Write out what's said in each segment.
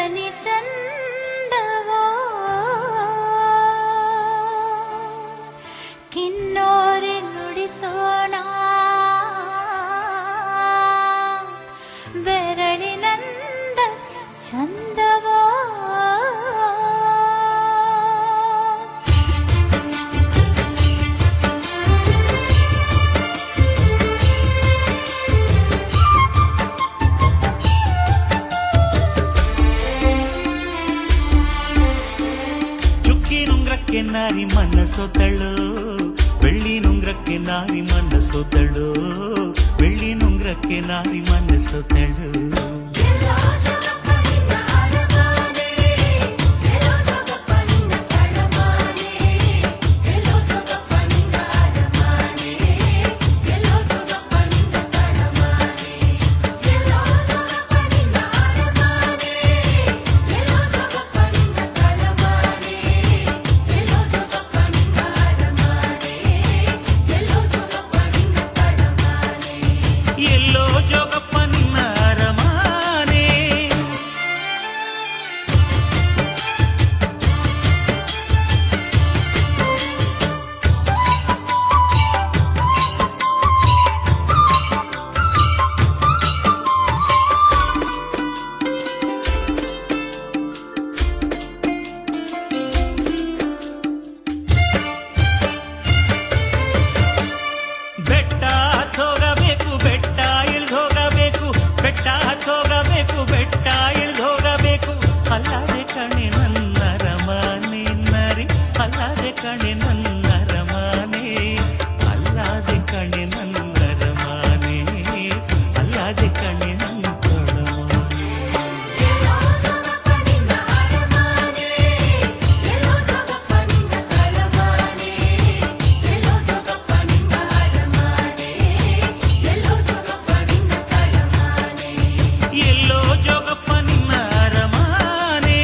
ಧರಣಿ ಚಂದವೋ ಕಿನ್ನೋರೆ ನುಡಿಸೋಣ ಬೆರಳಿನಂದ ಚಂದವೋ ನಾರಿ ಮನಸೋತಳು ಬೆಳ್ಳಿ ನುಂಗ್ರಕ್ಕೆ ನಾರಿ ಮನಸೋತಳು ಬೆಳ್ಳಿ ನುಂಗ್ರಕ್ಕೆ ನಾರಿ ಮನಸೋತಳು ಎಲ್ಲೋ ಜೋಗಪ್ಪ ನಿನ್ನ ಅರಮಾನೆ ಬೆಟ್ಟ ಹತ್ತೋಗಬೇಕು ಬೆಟ್ಟ ಇಳ್ದೋಗಬೇಕು ಬೆಟ್ಟ ಹತ್ತೋಗಬೇಕು ಬೆಟ್ಟ ಇಳ್ದೋಗಬೇಕು ಅಲ್ಲದೆ ಕಣೆ ನನ್ನ ರಮಾನೆ ನರಿ ಅಲ್ಲದೆ ಕಣೆ ನನ್ನ ರಮಾನೆ ಅಲ್ಲದೆ ಕಣೆ ನನ್ನ ರಮಾನೆ ಅಲ್ಲದೆ ಕಣೆ ನನ್ನ ಎಲ್ಲೋ ಜೋಗಪ್ಪ ನಿನ್ನ ಅರಮಾನೆ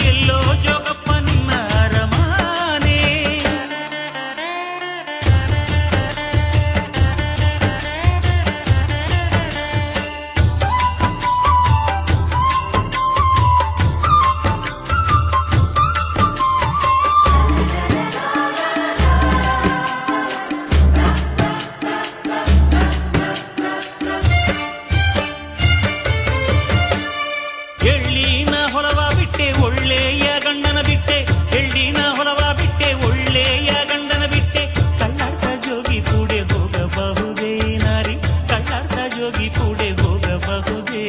ಎಲ್ಲೋ ಜೋಗಪ್ಪ ನಿನ್ನ ಅರಮಾನೆ ಎಳ್ಳಿನ ಹೊಲವ ಬಿಟ್ಟೆ ಒಳ್ಳೆಯ ಗಂಡನ ಬಿಟ್ಟೆ ಎಳ್ಳಿನ ಹೊಲವ ಬಿಟ್ಟೆ ಒಳ್ಳೆಯ ಗಂಡನ ಬಿಟ್ಟೆ ಕಳ್ಳಾರ್ಥ ಜೋಗಿ ಕೂಡೆ ಹೋಗಬಹುದೇ ನಾರಿ ಕಳ್ಳಾರ್ಥ ಜೋಗಿ ಕೂಡೆ ಹೋಗಬಹುದೇ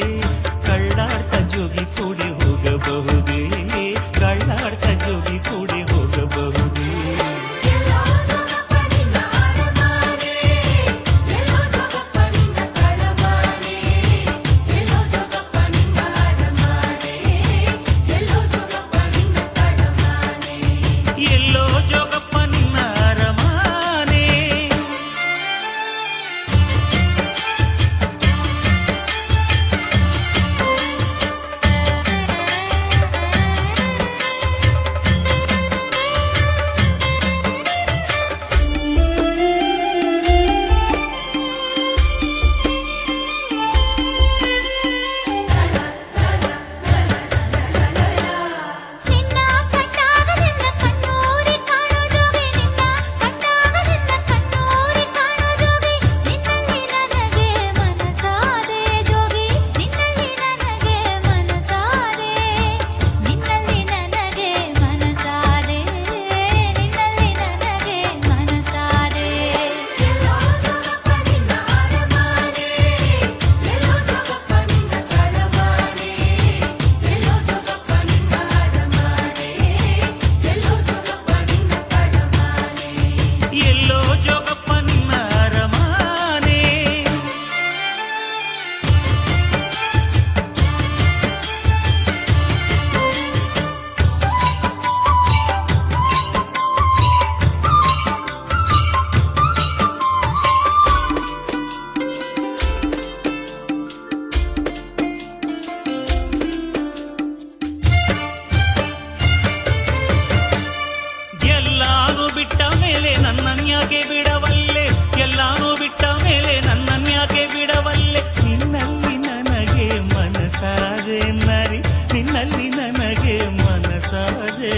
ಕಳ್ಳಾರ್ಥ ಜೋಗಿ ಕೂಡೆ ಹೋಗಬಹುದೇ ಕಳ್ಳಾರ್ಥ ಜೋಗಿ ಕೂಡೆ ಹೋಗಬಹುದೇ ನನ್ನನ್ಯಾಕೆ ಬಿಡವಲ್ಲೆ ಎಲ್ಲಾನು ಬಿಟ್ಟ ಮೇಲೆ ನನ್ನನ್ಯಾಕೆ ಬಿಡವಲ್ಲೆ ನಿನ್ನಲ್ಲಿ ನನಗೆ ಮನಸಾದೆ ನರಿ ನಿನ್ನಲ್ಲಿ ನನಗೆ ಮನಸಾದೆ